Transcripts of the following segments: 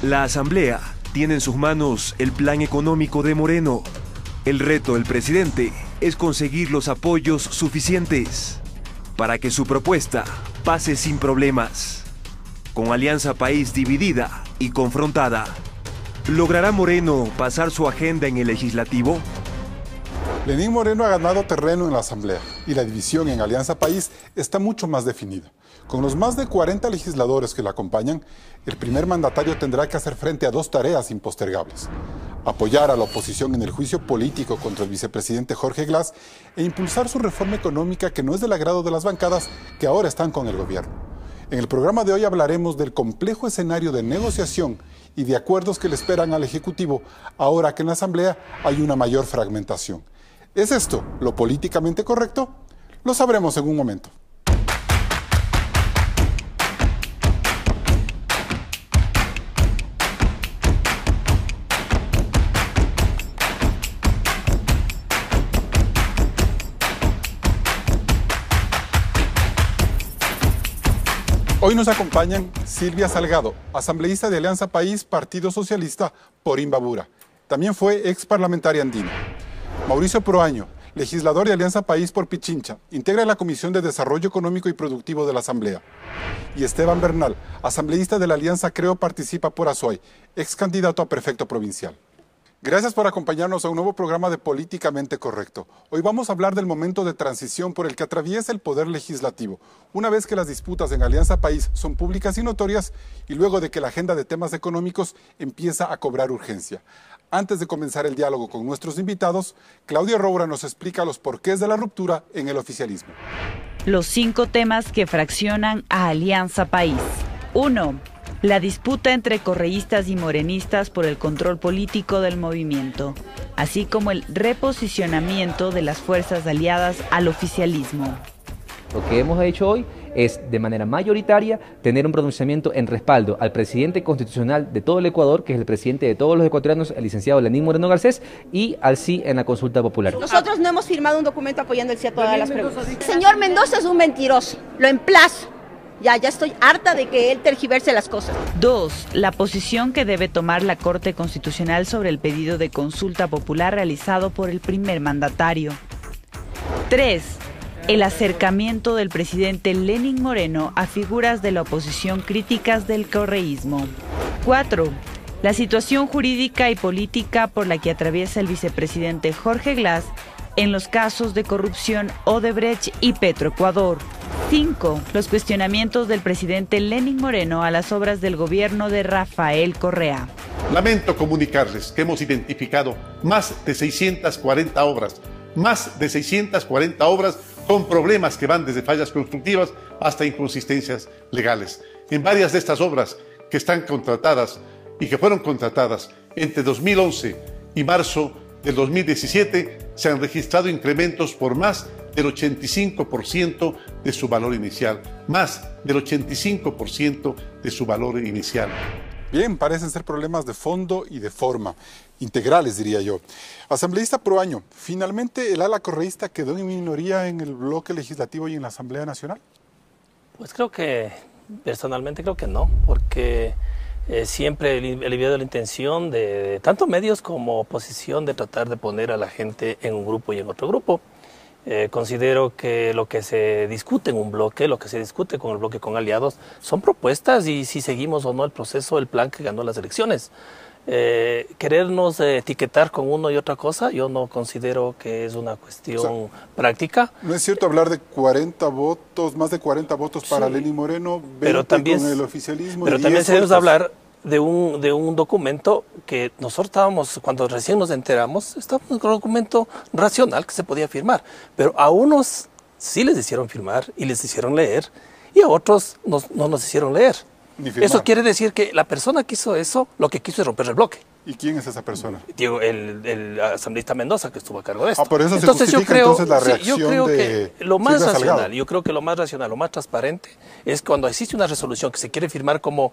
La Asamblea tiene en sus manos el plan económico de Moreno. El reto del presidente es conseguir los apoyos suficientes para que su propuesta pase sin problemas. Con Alianza País dividida y confrontada, ¿logrará Moreno pasar su agenda en el legislativo? Lenín Moreno ha ganado terreno en la Asamblea y la división en Alianza País está mucho más definida. Con los más de 40 legisladores que la acompañan, el primer mandatario tendrá que hacer frente a dos tareas impostergables: apoyar a la oposición en el juicio político contra el vicepresidente Jorge Glass e impulsar su reforma económica, que no es del agrado de las bancadas que ahora están con el gobierno. En el programa de hoy hablaremos del complejo escenario de negociación y de acuerdos que le esperan al Ejecutivo ahora que en la Asamblea hay una mayor fragmentación. ¿Es esto lo políticamente correcto? Lo sabremos en un momento. Hoy nos acompañan Silvia Salgado, asambleísta de Alianza País, Partido Socialista por Imbabura. También fue ex parlamentaria andina. Mauricio Proaño, legislador de Alianza País por Pichincha, integra la Comisión de Desarrollo Económico y Productivo de la Asamblea. Y Esteban Bernal, asambleísta de la Alianza Creo Participa por Azuay, ex candidato a prefecto provincial. Gracias por acompañarnos a un nuevo programa de Políticamente Correcto. Hoy vamos a hablar del momento de transición por el que atraviesa el Poder Legislativo, una vez que las disputas en Alianza País son públicas y notorias y luego de que la agenda de temas económicos empieza a cobrar urgencia. Antes de comenzar el diálogo con nuestros invitados, Claudia Roura nos explica los porqués de la ruptura en el oficialismo. Los 5 temas que fraccionan a Alianza País. 1. La disputa entre correístas y morenistas por el control político del movimiento, así como el reposicionamiento de las fuerzas aliadas al oficialismo. Lo que hemos hecho hoy es, de manera mayoritaria, tener un pronunciamiento en respaldo al presidente constitucional de todo el Ecuador, que es el presidente de todos los ecuatorianos, el licenciado Lenín Moreno Garcés, y al sí en la consulta popular. Nosotros no hemos firmado un documento apoyando el sí a todas las preguntas. El señor Mendoza es un mentiroso, lo emplazo. Ya estoy harta de que él tergiverse las cosas. 2. La posición que debe tomar la Corte Constitucional sobre el pedido de consulta popular realizado por el primer mandatario. 3. El acercamiento del presidente Lenín Moreno a figuras de la oposición críticas del correísmo. 4. La situación jurídica y política por la que atraviesa el vicepresidente Jorge Glass en los casos de corrupción Odebrecht y Petroecuador. 5. Los cuestionamientos del presidente Lenín Moreno a las obras del gobierno de Rafael Correa. Lamento comunicarles que hemos identificado más de 640 obras con problemas que van desde fallas constructivas hasta inconsistencias legales. En varias de estas obras que están contratadas y que fueron contratadas entre 2011 y marzo del 2017, se han registrado incrementos por más del 85% de su valor inicial. Más del 85% de su valor inicial. Bien, parecen ser problemas de fondo y de forma, integrales diría yo. Asambleísta Proaño, ¿finalmente el ala correísta quedó en minoría en el bloque legislativo y en la Asamblea Nacional? Pues personalmente creo que no, porque siempre he habido la intención de tanto medios como oposición de tratar de poner a la gente en un grupo y en otro grupo. Considero que lo que se discute en un bloque, lo que se discute con el bloque con aliados, son propuestas y si seguimos o no el proceso, el plan que ganó las elecciones. Querernos etiquetar con uno y otra cosa, yo no considero que es una cuestión práctica. No es cierto hablar de 40 votos, más de 40 votos para Lenín Moreno, 20 pero también, con el oficialismo. Pero también se debe hablar de un documento que nosotros estábamos, cuando recién nos enteramos, estábamos en un documento racional que se podía firmar, pero a unos sí les hicieron firmar y les hicieron leer, y a otros no nos hicieron leer. Eso quiere decir que la persona que hizo eso, lo que quiso es romper el bloque. ¿Y quién es esa persona? Diego, el asambleísta Mendoza, que estuvo a cargo de esto. Por eso entonces se justifica la reacción yo creo que lo más Silvia racional, Salgado. yo creo que lo más racional, lo más transparente, es cuando existe una resolución que se quiere firmar como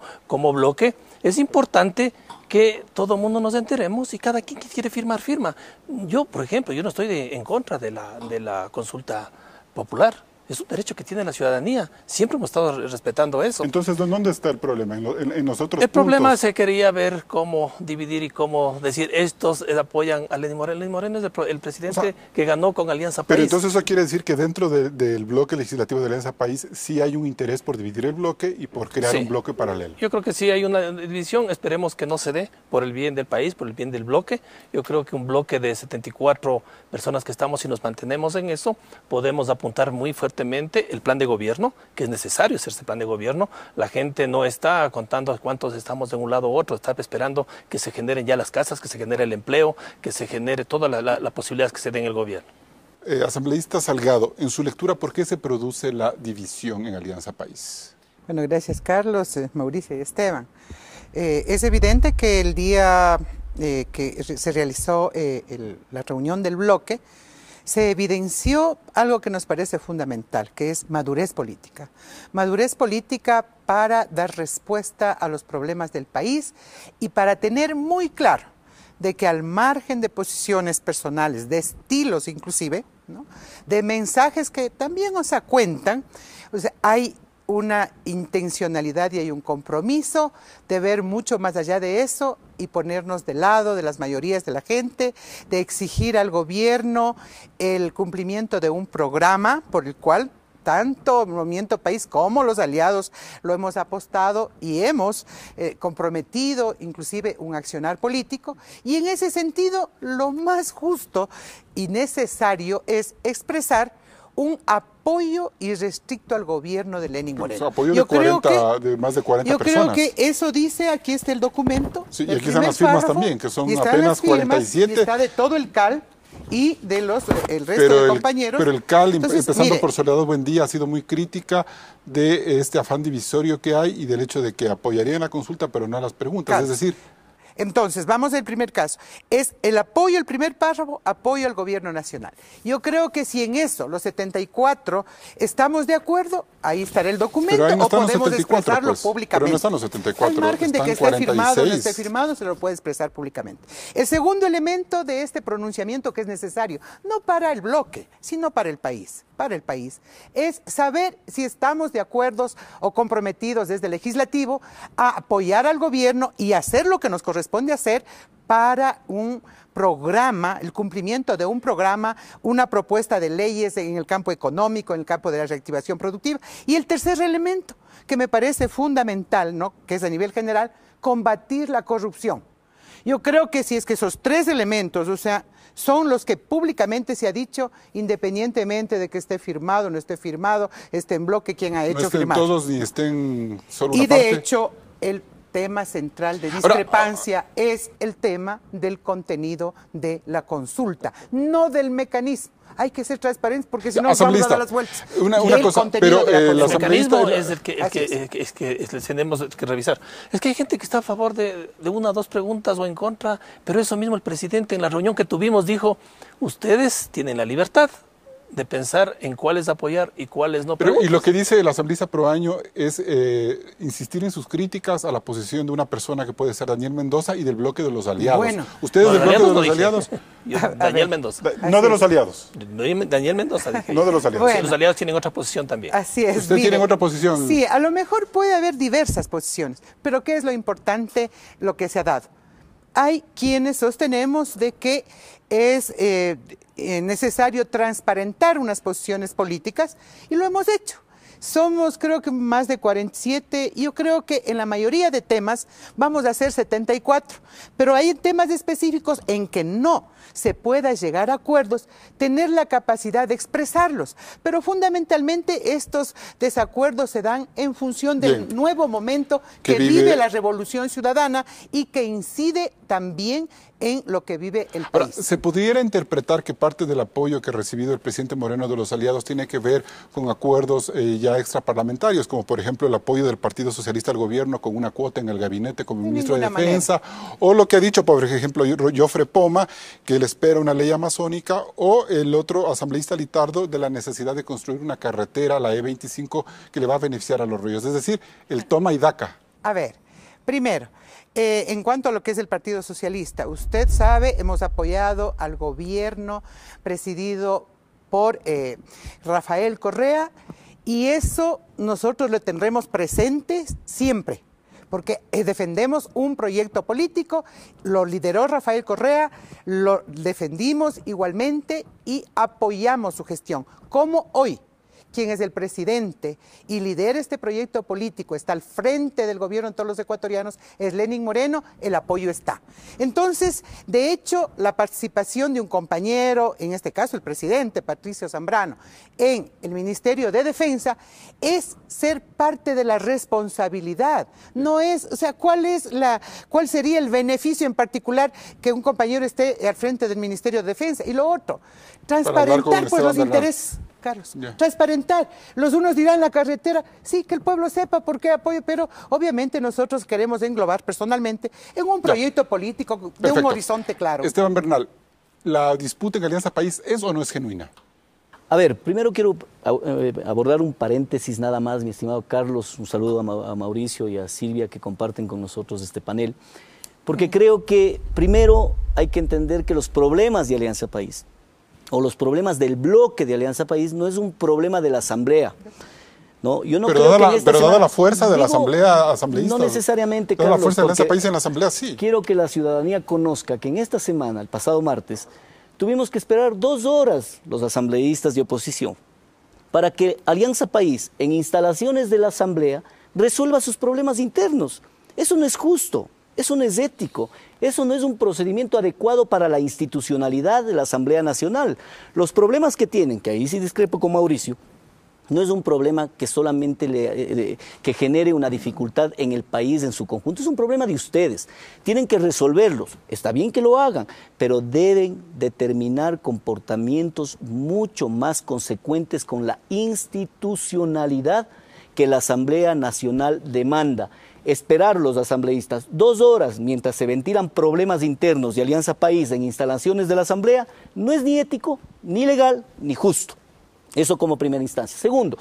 bloque, es importante que todo el mundo nos enteremos y cada quien que quiere firmar, firma. Yo, por ejemplo, yo no estoy en contra de la consulta popular. es un derecho que tiene la ciudadanía. Siempre hemos estado respetando eso. Entonces, ¿dónde está el problema? ¿En los otros El problema puntos? se quería ver cómo dividir y cómo decir, estos apoyan a Lenín Moreno. Lenín Moreno es el presidente que ganó con Alianza País. Pero entonces eso quiere decir que dentro del bloque legislativo de Alianza País sí hay un interés por dividir el bloque y por crear un bloque paralelo. Yo creo que sí hay una división, esperemos que no se dé por el bien del país, por el bien del bloque. Yo creo que un bloque de 74 personas que estamos y nos mantenemos en eso, podemos apuntar muy fuertemente el plan de gobierno, que es necesario hacer ese plan de gobierno. La gente no está contando cuántos estamos de un lado u otro, está esperando que se generen ya las casas, que se genere el empleo, que se genere todas las posibilidades que se den en el gobierno. Asambleísta Salgado, en su lectura, ¿por qué se produce la división en Alianza País? Bueno, gracias Carlos, Mauricio y Esteban. Es evidente que el día que se realizó la reunión del bloque, se evidenció algo que nos parece fundamental, que es madurez política. Madurez política para dar respuesta a los problemas del país y para tener muy claro de que al margen de posiciones personales, de estilos inclusive, ¿no?, de mensajes que también, cuentan, hay una intencionalidad y hay un compromiso de ver mucho más allá de eso y ponernos del lado de las mayorías de la gente, de exigir al gobierno el cumplimiento de un programa por el cual tanto Movimiento País como los aliados lo hemos apostado y hemos comprometido inclusive un accionar político, y en ese sentido lo más justo y necesario es expresar un apoyo irrestricto al gobierno de Lenín Moreno. Apoyo de más de 40 personas. Yo creo que eso dice, aquí está el documento. Sí, y aquí están las firmas también, que son apenas 47. Y está de todo el CAL y de el resto de compañeros. Pero el CAL, empezando por Soledad Buendía, ha sido muy crítica de este afán divisorio que hay y del hecho de que apoyarían la consulta, pero no a las preguntas. Claro. Es decir, entonces, vamos al primer caso. Es el apoyo, el primer párrafo, apoyo al gobierno nacional. Yo creo que si en eso, los 74, estamos de acuerdo, ahí estará el documento, no o podemos 74, expresarlo pues, públicamente. Pero no están los 74, al margen de que esté 46. firmado o no esté firmado, se lo puede expresar públicamente. El segundo elemento de este pronunciamiento que es necesario, no para el bloque, sino para el país, es saber si estamos de acuerdo o comprometidos desde el legislativo a apoyar al gobierno y hacer lo que nos corresponde hacer para un programa, el cumplimiento de un programa, una propuesta de leyes en el campo económico, en el campo de la reactivación productiva. Y el tercer elemento, que me parece fundamental, ¿no?, que es a nivel general, combatir la corrupción. Yo creo que si es que esos tres elementos, son los que públicamente se ha dicho, independientemente de que esté firmado o no esté firmado, esté en bloque, quien ha hecho firmar. No estén todos ni estén solo una parte. Y de hecho, el tema central de discrepancia es el tema del contenido de la consulta, no del mecanismo. Hay que ser transparentes porque si no vamos a dar las vueltas. Una cosa, pero el mecanismo es el que tenemos que revisar. Es que hay gente que está a favor de una o dos preguntas o en contra, pero eso mismo el presidente en la reunión que tuvimos dijo, ustedes tienen la libertad de pensar en cuáles apoyar y cuáles no. Y lo que dice el asambleísta Proaño es insistir en sus críticas a la posición de una persona que puede ser Daniel Mendoza y del bloque de los aliados. Bueno, ¿ustedes del bloque de los aliados? Daniel Mendoza. No de los aliados. Daniel Mendoza dije. No de los aliados. Bueno, sí, los aliados tienen otra posición también. Así es. ¿Ustedes tienen otra posición? Sí, a lo mejor puede haber diversas posiciones, pero ¿qué es lo importante, lo que se ha dado? Hay quienes sostenemos de que es necesario transparentar unas posiciones políticas y lo hemos hecho. Somos, creo que más de 47, y yo creo que en la mayoría de temas vamos a hacer 74, pero hay temas específicos en que no se pueda llegar a acuerdos, tener la capacidad de expresarlos, pero fundamentalmente estos desacuerdos se dan en función del nuevo momento que vive la revolución ciudadana y que incide también en lo que vive el país. Ahora, ¿se pudiera interpretar que parte del apoyo que ha recibido el presidente Moreno de los aliados tiene que ver con acuerdos ya extraparlamentarios, como por ejemplo el apoyo del Partido Socialista al gobierno con una cuota en el gabinete como ministro de Defensa, o lo que ha dicho, por ejemplo, Jofre Poma, que él espera una ley amazónica, o el otro asambleísta Litardo de la necesidad de construir una carretera, la E25, que le va a beneficiar a los ríos? Es decir, el toma y daca. A ver, primero, en cuanto a lo que es el Partido Socialista, usted sabe, hemos apoyado al gobierno presidido por Rafael Correa, y eso nosotros lo tendremos presente siempre, porque defendemos un proyecto político, lo lideró Rafael Correa, lo defendimos igualmente y apoyamos su gestión, como hoy. Quien es el presidente y lidera este proyecto político, está al frente del gobierno de todos los ecuatorianos, es Lenín Moreno, el apoyo está. Entonces, de hecho, la participación de un compañero, en este caso el presidente Patricio Zambrano, en el Ministerio de Defensa, es ser parte de la responsabilidad. No es, o sea, ¿cuál sería el beneficio en particular que un compañero esté al frente del Ministerio de Defensa? Y lo otro, transparentar pues los intereses. Carlos, transparentar. Los unos dirán la carretera, sí, que el pueblo sepa por qué apoyo, pero obviamente nosotros queremos englobar personalmente en un proyecto político de un horizonte claro. Esteban Bernal, ¿la disputa en Alianza País es o no es genuina? A ver, primero quiero abordar un paréntesis nada más, mi estimado Carlos, un saludo a Mauricio y a Silvia que comparten con nosotros este panel, porque creo que primero hay que entender que los problemas de Alianza País o los problemas del bloque de Alianza País no es un problema de la Asamblea. No, yo no creo que dada la fuerza de la Asamblea asambleísta. No necesariamente, Carlos, la fuerza de Alianza País en la Asamblea, sí. Quiero que la ciudadanía conozca que en esta semana, el pasado martes, tuvimos que esperar 2 horas los asambleístas de oposición para que Alianza País, en instalaciones de la Asamblea, resuelva sus problemas internos. Eso no es justo. Eso no es ético, eso no es un procedimiento adecuado para la institucionalidad de la Asamblea Nacional. Los problemas que tienen, que ahí sí discrepo con Mauricio, no es un problema que solamente que genere una dificultad en el país en su conjunto, es un problema de ustedes. Tienen que resolverlos, está bien que lo hagan, pero deben determinar comportamientos mucho más consecuentes con la institucionalidad que la Asamblea Nacional demanda. Esperar los asambleístas 2 horas mientras se ventilan problemas internos de Alianza País en instalaciones de la Asamblea no es ni ético, ni legal, ni justo. Eso como primera instancia. Segundo,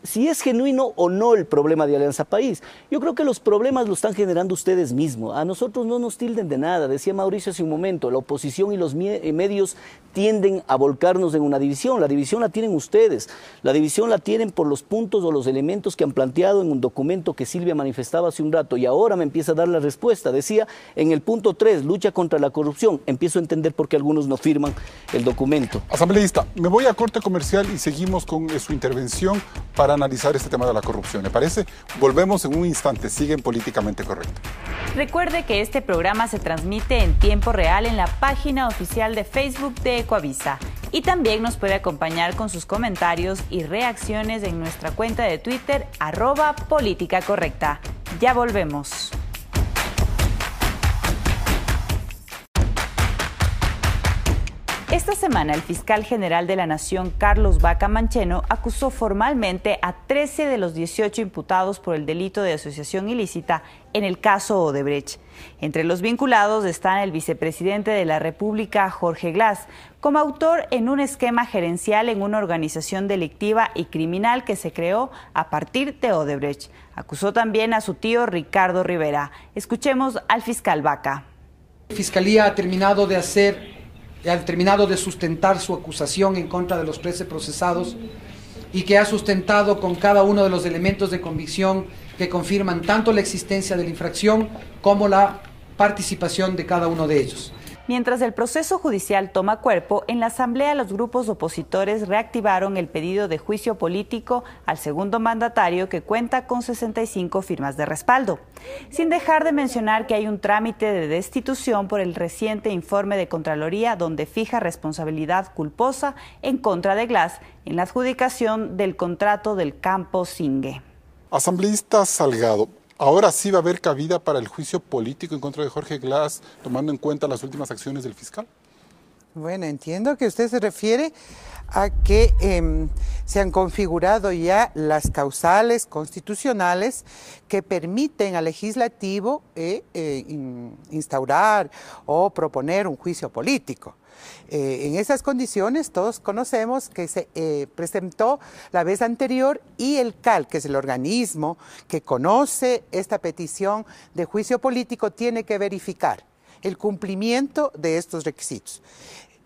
si es genuino o no el problema de Alianza País. Yo creo que los problemas los están generando ustedes mismos. A nosotros no nos tilden de nada. Decía Mauricio hace un momento, la oposición y los medios tienden a volcarnos en una división. La división la tienen ustedes. La división la tienen por los puntos o los elementos que han planteado en un documento que Silvia manifestaba hace un rato y ahora me empieza a dar la respuesta. Decía en el punto 3, lucha contra la corrupción. Empiezo a entender por qué algunos no firman el documento. Asambleísta, me voy a corte comercial y seguimos con su intervención para analizar este tema de la corrupción. ¿Le parece? Volvemos en un instante. Siguen Políticamente Correcto. Recuerde que este programa se transmite en tiempo real en la página oficial de Facebook de Ecoavisa. Y también nos puede acompañar con sus comentarios y reacciones en nuestra cuenta de Twitter, @políticacorrecta. Ya volvemos. Esta semana, el fiscal general de la Nación, Carlos Vaca Mancheno, acusó formalmente a 13 de los 18 imputados por el delito de asociación ilícita en el caso Odebrecht. Entre los vinculados están el vicepresidente de la República, Jorge Glass, como autor en un esquema gerencial en una organización delictiva y criminal que se creó a partir de Odebrecht. Acusó también a su tío Ricardo Rivera. Escuchemos al fiscal Vaca. La Fiscalía ha terminado de sustentar su acusación en contra de los 13 procesados y que ha sustentado con cada uno de los elementos de convicción que confirman tanto la existencia de la infracción como la participación de cada uno de ellos. Mientras el proceso judicial toma cuerpo, en la Asamblea los grupos opositores reactivaron el pedido de juicio político al segundo mandatario, que cuenta con 65 firmas de respaldo, sin dejar de mencionar que hay un trámite de destitución por el reciente informe de Contraloría donde fija responsabilidad culposa en contra de Glass en la adjudicación del contrato del campo Singue. Asambleísta Salgado, ¿ahora sí va a haber cabida para el juicio político en contra de Jorge Glass, tomando en cuenta las últimas acciones del fiscal? Bueno, entiendo que usted se refiere a que se han configurado ya las causales constitucionales que permiten al legislativo instaurar o proponer un juicio político. En esas condiciones todos conocemos que se presentó la vez anterior y el CAL, que es el organismo que conoce esta petición de juicio político, tiene que verificar el cumplimiento de estos requisitos.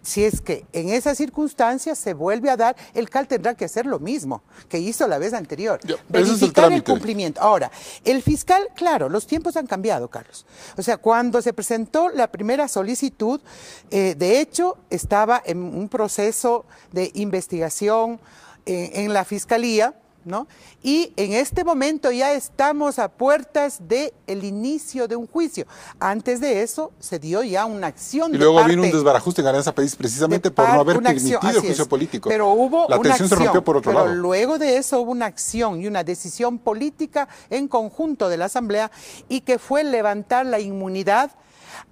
si es que en esas circunstancias se vuelve a dar, el CAL tendrá que hacer lo mismo que hizo la vez anterior, verificar el cumplimiento. Ahora, el fiscal, claro, los tiempos han cambiado, Carlos. O sea, cuando se presentó la primera solicitud, de hecho, estaba en un proceso de investigación en la Fiscalía, ¿no? Y en este momento ya estamos a puertas del inicio de un juicio. Antes de eso se dio ya una acción. Y luego vino un desbarajuste en Alianza País precisamente por no haber permitido el juicio político. Pero hubo la tensión se rompió por otro lado. Pero luego de eso hubo una acción y una decisión política en conjunto de la Asamblea y que fue levantar la inmunidad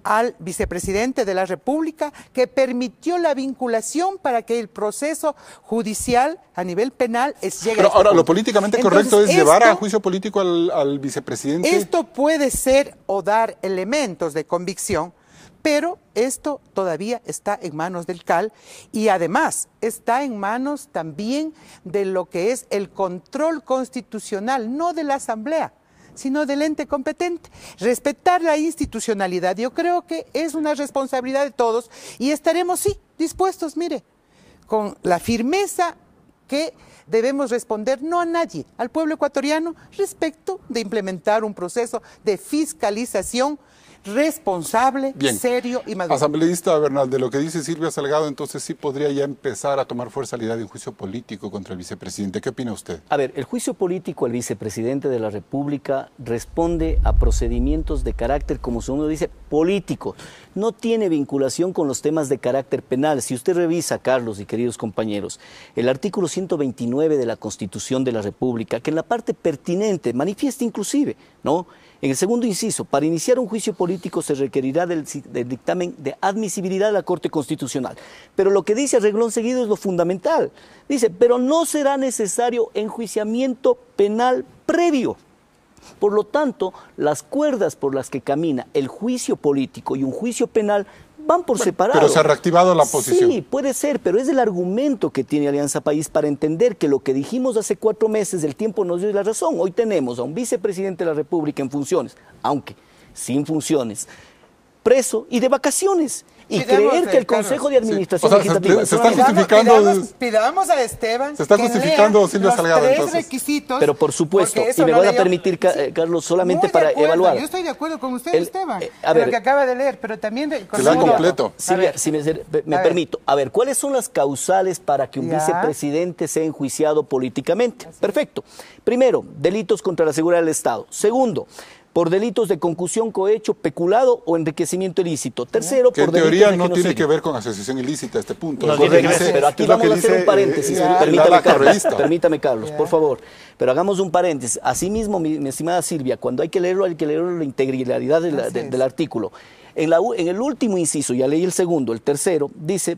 al vicepresidente de la República, que permitió la vinculación para que el proceso judicial a nivel penal llegue Pero a este ahora, punto. lo políticamente correcto es llevar a juicio político al vicepresidente. Esto puede ser o dar elementos de convicción, pero esto todavía está en manos del CAL y además está en manos también de lo que es el control constitucional, no de la Asamblea, sino del ente competente. Respetar la institucionalidad, yo creo que es una responsabilidad de todos y estaremos, sí, dispuestos, mire, con la firmeza que debemos responder, no a nadie, al pueblo ecuatoriano, respecto de implementar un proceso de fiscalización responsable, bien, serio y maduro. Asambleísta Bernal, de lo que dice Silvia Salgado, entonces sí podría ya empezar a tomar fuerza la idea de un juicio político contra el vicepresidente. ¿Qué opina usted? A ver, el juicio político al vicepresidente de la República responde a procedimientos de carácter, como su nombre dice, político. No tiene vinculación con los temas de carácter penal. Si usted revisa, Carlos y queridos compañeros, el artículo 129 de la Constitución de la República, que en la parte pertinente manifiesta inclusive, ¿no?, en el segundo inciso, para iniciar un juicio político se requerirá del dictamen de admisibilidad de la Corte Constitucional. Pero lo que dice a renglón seguido es lo fundamental. Dice, pero no será necesario enjuiciamiento penal previo. Por lo tanto, las cuerdas por las que camina el juicio político y un juicio penal van por separado. Pero se ha reactivado la posición. Sí, puede ser, pero es el argumento que tiene Alianza País para entender que lo que dijimos hace 4 meses, el tiempo nos dio la razón. Hoy tenemos a un vicepresidente de la República en funciones, aunque sin funciones, preso y de vacaciones. Y creer que el Consejo de Administración Legislativa... Se está justificando... Pidamos a Esteban... Se está justificando Silvia Salgado, entonces. Requisitos, pero por supuesto, y me voy a permitir, Carlos, solamente para evaluar. Yo estoy de acuerdo con usted, Esteban, a ver, lo que acaba de leer, pero también... Que lo completo. Silvia, si me permito. A ver, ¿cuáles son las causales para que un vicepresidente sea enjuiciado políticamente? Perfecto. Primero, delitos contra la seguridad del Estado. Segundo, por delitos de concusión, cohecho, peculado o enriquecimiento ilícito. Tercero, que por en teoría delitos de no tiene que ver con asociación ilícita este punto. No, pero aquí vamos a hacer un paréntesis. Permítame, Carlos, por favor. Pero hagamos un paréntesis. Asimismo, mi estimada Silvia, cuando hay que leerlo la integridad del artículo. En el último inciso, ya leí el segundo, el tercero, dice,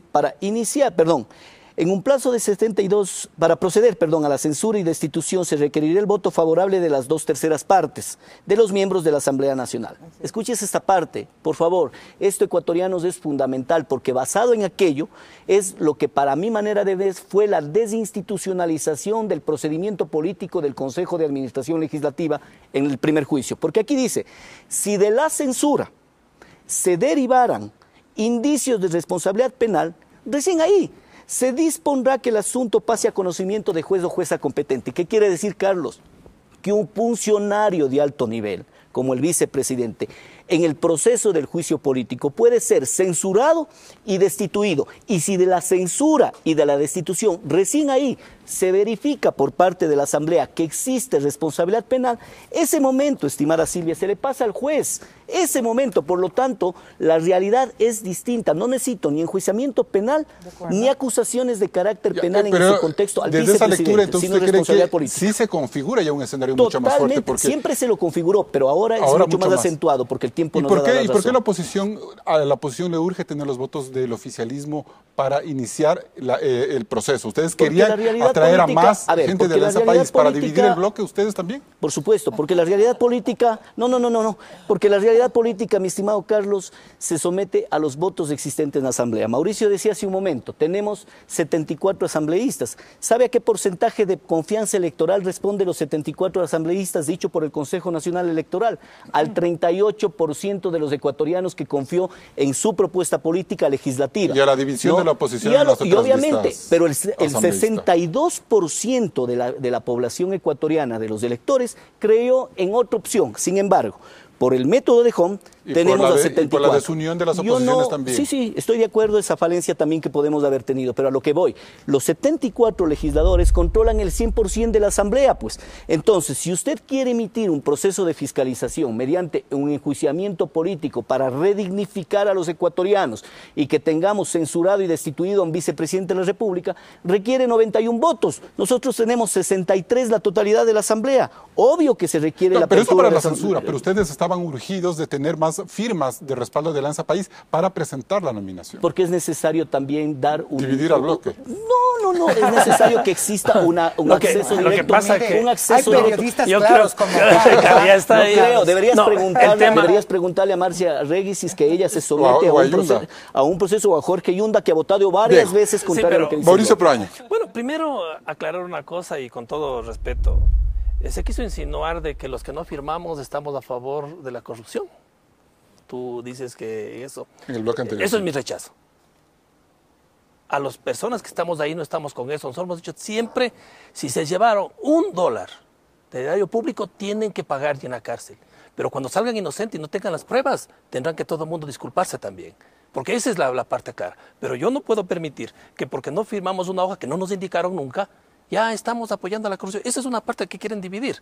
en un plazo de 72, para proceder, a la censura y destitución se requerirá el voto favorable de las 2/3 partes de los miembros de la Asamblea Nacional. Escuches esta parte, por favor. Esto, ecuatorianos, es fundamental porque basado en aquello es lo que para mi manera de ver fue la desinstitucionalización del procedimiento político del Consejo de Administración Legislativa en el primer juicio. Porque aquí dice, si de la censura se derivaran indicios de responsabilidad penal, recién ahí se dispondrá que el asunto pase a conocimiento de juez o jueza competente. ¿Qué quiere decir, Carlos? Que un funcionario de alto nivel, como el vicepresidente, en el proceso del juicio político puede ser censurado y destituido. Y si de la censura y de la destitución recién ahí se verifica por parte de la Asamblea que existe responsabilidad penal, ese momento, estimada Silvia, se le pasa al juez. Ese momento, por lo tanto, la realidad es distinta. No necesito ni enjuiciamiento penal ni acusaciones de carácter penal en ese contexto al desde esa lectura, vicepresidente, entonces, sino ¿usted responsabilidad cree que política. sí se configura ya un escenario mucho más fuerte? Porque siempre se lo configuró, pero ahora es mucho más acentuado porque el tiempo nos da la razón. ¿Y por qué a la oposición le urge tener los votos del oficialismo para iniciar el proceso? Ustedes querían atraer a más a ver, gente de Alianza País para dividir el bloque, ustedes también? Por supuesto, porque la realidad política, no, porque la realidad política, mi estimado Carlos, se somete a los votos existentes en la Asamblea. Mauricio decía hace un momento, tenemos 74 asambleístas. ¿Sabe a qué porcentaje de confianza electoral responden los 74 asambleístas dicho por el Consejo Nacional Electoral? Al 38% de los ecuatorianos que confió en su propuesta política legislativa. Y a la división de la oposición y, en las otras obviamente, listas pero el 62% de la población ecuatoriana, de los electores, creyó en otra opción. Sin embargo, por el método de Home, tenemos a 74. Y por la desunión de las oposiciones también. Sí, estoy de acuerdo, esa falencia también que podemos haber tenido, pero a lo que voy, los 74 legisladores controlan el 100% de la Asamblea, pues. Entonces, si usted quiere emitir un proceso de fiscalización mediante un enjuiciamiento político para redignificar a los ecuatorianos y que tengamos censurado y destituido a un vicepresidente de la República, requiere 91 votos. Nosotros tenemos 63, la totalidad de la Asamblea. Obvio que se requiere la pero apertura eso para de la censura, pero ustedes estaban urgidos de tener más firmas de respaldo de Alianza País para presentar la nominación. Porque es necesario también dar un... Dividir al bloque. No, es necesario que exista un acceso directo. Lo que pasa es que un acceso hay periodistas directo. claros como... Ya está ahí. Deberías preguntarle a Marcia Regis si es que ella se somete a un proceso, o a Jorge Yunda, que ha votado varias veces contrario a lo que dice. Mauricio Proaño. Bueno, primero aclarar una cosa y con todo respeto. Se quiso insinuar de que los que no firmamos estamos a favor de la corrupción. Tú dices que eso... En el bloque anterior. Eso es mi rechazo. A las personas que estamos ahí no estamos con eso. Nosotros hemos dicho siempre, si se llevaron $1 de erario público, tienen que pagar y en la cárcel. Pero cuando salgan inocentes y no tengan las pruebas, tendrán que todo el mundo disculparse también. Porque esa es la parte clara. Pero yo no puedo permitir que porque no firmamos una hoja que no nos indicaron nunca, ya estamos apoyando a la corrupción. Esa es una parte que quieren dividir.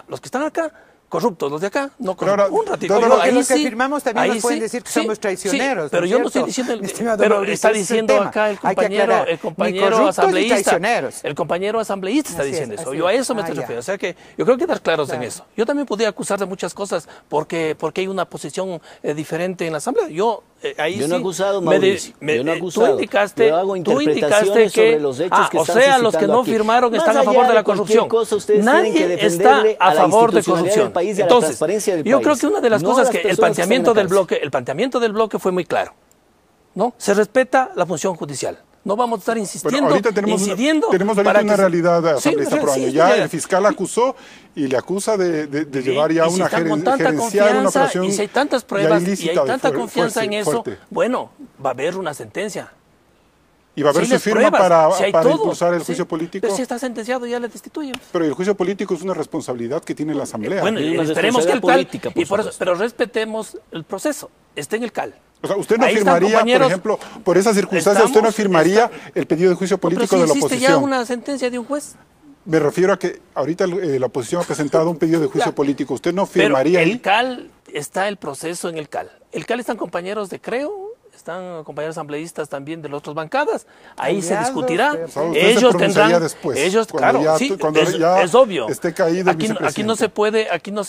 Los que están acá, corruptos, los de acá, no corruptos. Ahora, un ratito. Los que firmamos también nos pueden decir que somos traicioneros. Sí, pero yo no estoy diciendo... Pero está diciendo acá el compañero asambleísta. El compañero asambleísta está diciendo eso. Yo a eso me estoy refiriendo. O sea que yo creo que quedar claros en eso. Yo también podría acusar de muchas cosas porque hay una posición diferente en la asamblea. Yo no he acusado, Mauricio. Yo no he acusado. Tú indicaste que... sobre los hechos que o sea, los que no firmaron están a favor de la corrupción. Nadie está a favor de corrupción. Entonces, yo creo que una de las cosas que el planteamiento del bloque fue muy claro, ¿no? Se respeta la función judicial. No vamos a estar incidiendo tenemos ahorita una realidad asambleísta por año. Ya el fiscal acusó y le acusa de llevar ya una gerenciar una operación. Y si hay tantas pruebas y hay tanta confianza en eso, bueno, va a haber una sentencia. ¿Y va a haber su firma para impulsar el juicio político? Pero si está sentenciado ya le destituyen. Pero el juicio político es una responsabilidad que tiene la Asamblea. Bueno, esperemos que el CAL, pero respetemos el proceso, esté en el CAL. O sea, usted no firmaría, por ejemplo, por esas circunstancias, usted no firmaría el pedido de juicio político de la oposición. ¿Existe ya una sentencia de un juez? Me refiero a que ahorita la oposición ha presentado un pedido de juicio político. ¿Usted no firmaría ahí? El CAL, está el proceso en el CAL. El CAL están compañeros de Creo, están compañeros asambleístas también de las otras bancadas. Ahí se discutirá. Ellos tendrán. Ellos, claro, sí, es obvio. Esté caído aquí no se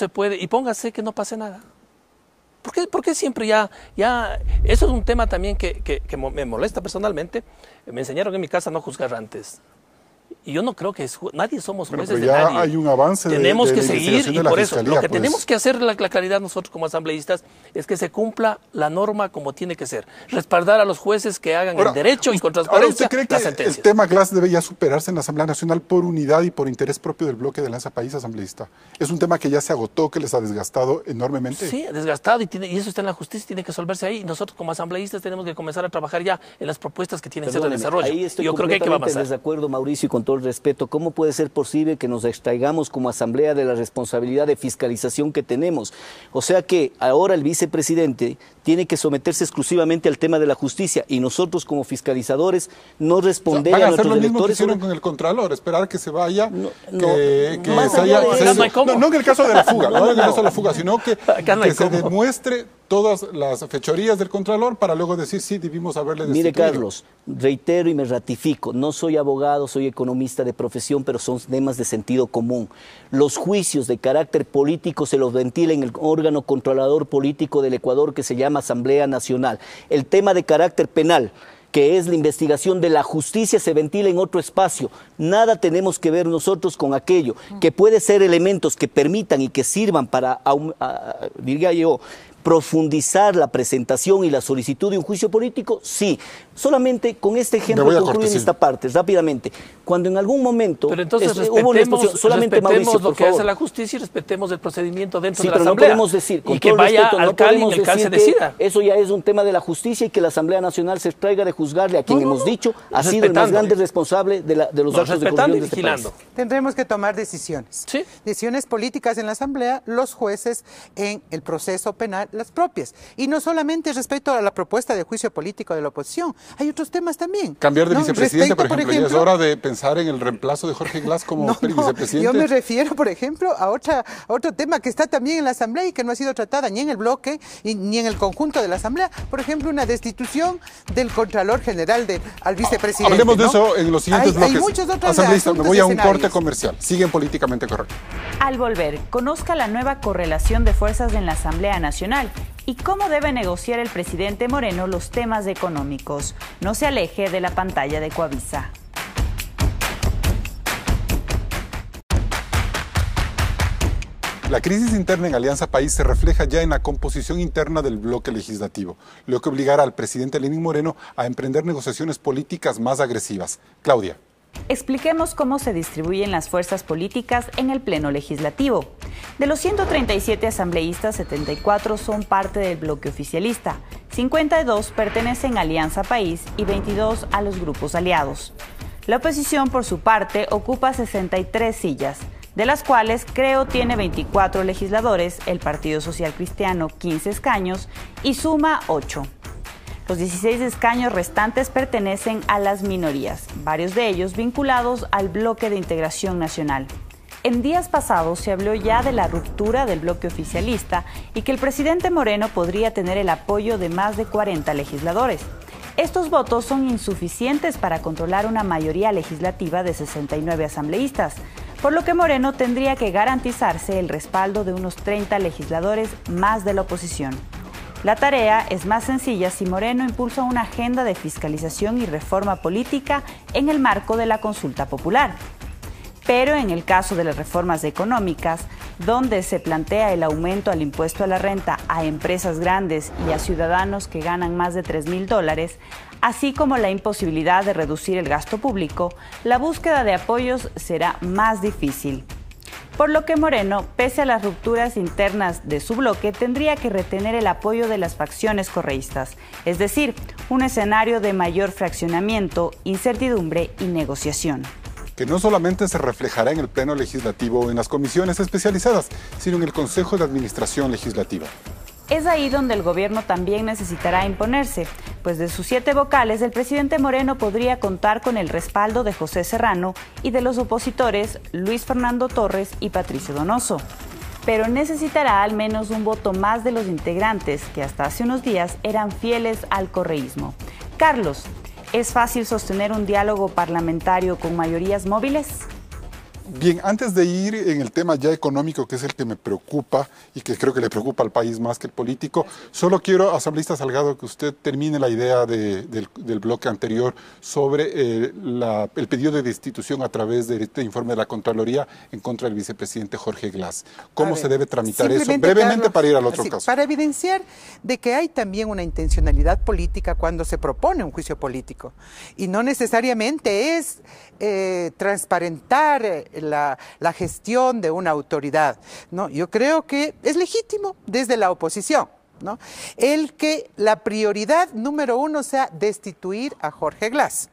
puede. Y póngase que no pase nada. ¿Por qué siempre ya? Eso es un tema también que me molesta personalmente. Me enseñaron en mi casa no juzgar antes. Y yo no creo que nadie somos jueces de nadie. Hay un avance. Tenemos que seguir y por eso lo que tenemos que hacer la claridad nosotros como asambleístas es que se cumpla la norma como tiene que ser. Respaldar a los jueces que hagan el derecho y con transparencia ¿usted cree que el tema Glass debe ya superarse en la Asamblea Nacional por unidad y por interés propio del bloque de Alianza País asambleísta? ¿Es un tema que ya se agotó, que les ha desgastado enormemente? Sí, desgastado y eso está en la justicia, tiene que resolverse ahí. Y nosotros como asambleístas tenemos que comenzar a trabajar ya en las propuestas que tienen que ser de desarrollo. Ahí estoy completamente en desacuerdo, Mauricio, con todo el respeto. ¿Cómo puede ser posible que nos extraigamos como asamblea de la responsabilidad de fiscalización que tenemos? O sea que ahora el vicepresidente tiene que someterse exclusivamente al tema de la justicia y nosotros como fiscalizadores no responder van a nuestros electores. Van a hacer lo mismo que hicieron con el Contralor, esperar que se vaya, no en el caso de la fuga, no en el caso de la fuga, sino que se demuestre todas las fechorías del Contralor para luego decir sí, debimos haberle destituido. Mire, Carlos, reitero y me ratifico, no soy abogado, soy economista de profesión, pero son temas de sentido común. Los juicios de carácter político se los ventila en el órgano controlador político del Ecuador que se llama Asamblea Nacional. El tema de carácter penal, que es la investigación de la justicia, se ventila en otro espacio. Nada tenemos que ver nosotros con aquello, que puede ser elementos que permitan y que sirvan para, diría yo, profundizar la presentación y la solicitud de un juicio político, sí. Solamente con este ejemplo concluyo en esta parte, rápidamente. Cuando en algún momento hubo una exposición, solamente Mauricio, lo que hace la justicia y respetemos el procedimiento dentro de la Asamblea. Asamblea. No podemos decir, con y que vaya al CAL y en el CAL se decida. Eso ya es un tema de la justicia y que la Asamblea Nacional se extraiga de juzgarle a quien hemos dicho ha sido el más grande responsable de los actos de corrupción de este país. Tendremos que tomar decisiones. ¿Sí? Decisiones políticas en la Asamblea, los jueces en el proceso penal, las propias. Y no solamente respecto a la propuesta de juicio político de la oposición, hay otros temas también. Cambiar de vicepresidente, Respecto, por ejemplo, ya es hora de pensar en el reemplazo de Jorge Glass como vicepresidente. Yo me refiero, por ejemplo, a otro tema que está también en la Asamblea y que no ha sido tratada ni en el bloque ni en el conjunto de la Asamblea. Por ejemplo, una destitución del Contralor General al vicepresidente. Hablemos de eso en los siguientes bloques. Hay muchos otros Asambleísta, me voy a un escenarios. corte comercial. Siguen Políticamente Correcto. Al volver, conozca la nueva correlación de fuerzas en la Asamblea Nacional y cómo debe negociar el presidente Moreno los temas económicos. No se aleje de la pantalla de Coavisa. La crisis interna en Alianza País se refleja ya en la composición interna del bloque legislativo, lo que obligará al presidente Lenín Moreno a emprender negociaciones políticas más agresivas. Claudia. Expliquemos cómo se distribuyen las fuerzas políticas en el Pleno Legislativo. De los 137 asambleístas, 74 son parte del bloque oficialista, 52 pertenecen a Alianza País y 22 a los grupos aliados. La oposición, por su parte, ocupa 63 sillas, de las cuales Creo tiene 24 legisladores, el Partido Social Cristiano 15 escaños y Suma 8. Los 16 escaños restantes pertenecen a las minorías, varios de ellos vinculados al bloque de integración nacional. En días pasados se habló ya de la ruptura del bloque oficialista y que el presidente Moreno podría tener el apoyo de más de 40 legisladores. Estos votos son insuficientes para controlar una mayoría legislativa de 69 asambleístas, por lo que Moreno tendría que garantizarse el respaldo de unos 30 legisladores más de la oposición. La tarea es más sencilla si Moreno impulsa una agenda de fiscalización y reforma política en el marco de la consulta popular. Pero en el caso de las reformas económicas, donde se plantea el aumento al impuesto a la renta a empresas grandes y a ciudadanos que ganan más de $3,000, así como la imposibilidad de reducir el gasto público, la búsqueda de apoyos será más difícil. Por lo que Moreno, pese a las rupturas internas de su bloque, tendría que retener el apoyo de las facciones correístas, es decir, un escenario de mayor fraccionamiento, incertidumbre y negociación. Que no solamente se reflejará en el Pleno Legislativo o en las comisiones especializadas, sino en el Consejo de Administración Legislativa. Es ahí donde el gobierno también necesitará imponerse, pues de sus 7 vocales, el presidente Moreno podría contar con el respaldo de José Serrano y de los opositores Luis Fernando Torres y Patricio Donoso. Pero necesitará al menos un voto más de los integrantes que hasta hace unos días eran fieles al correísmo. Carlos, ¿es fácil sostener un diálogo parlamentario con mayorías móviles? Bien, antes de ir en el tema ya económico, que es el que me preocupa y que creo que le preocupa al país más que el político, solo quiero, asambleísta Salgado, que usted termine la idea del bloque anterior sobre el pedido de destitución a través de este informe de la Contraloría en contra del vicepresidente Jorge Glass. ¿Cómo se debe tramitar eso? Brevemente, Carlos, para ir al otro caso. Para evidenciar de que hay también una intencionalidad política cuando se propone un juicio político. Y no necesariamente es transparentar la gestión de una autoridad, ¿no? Yo creo que es legítimo desde la oposición, ¿no? El que la prioridad número 1 sea destituir a Jorge Glass.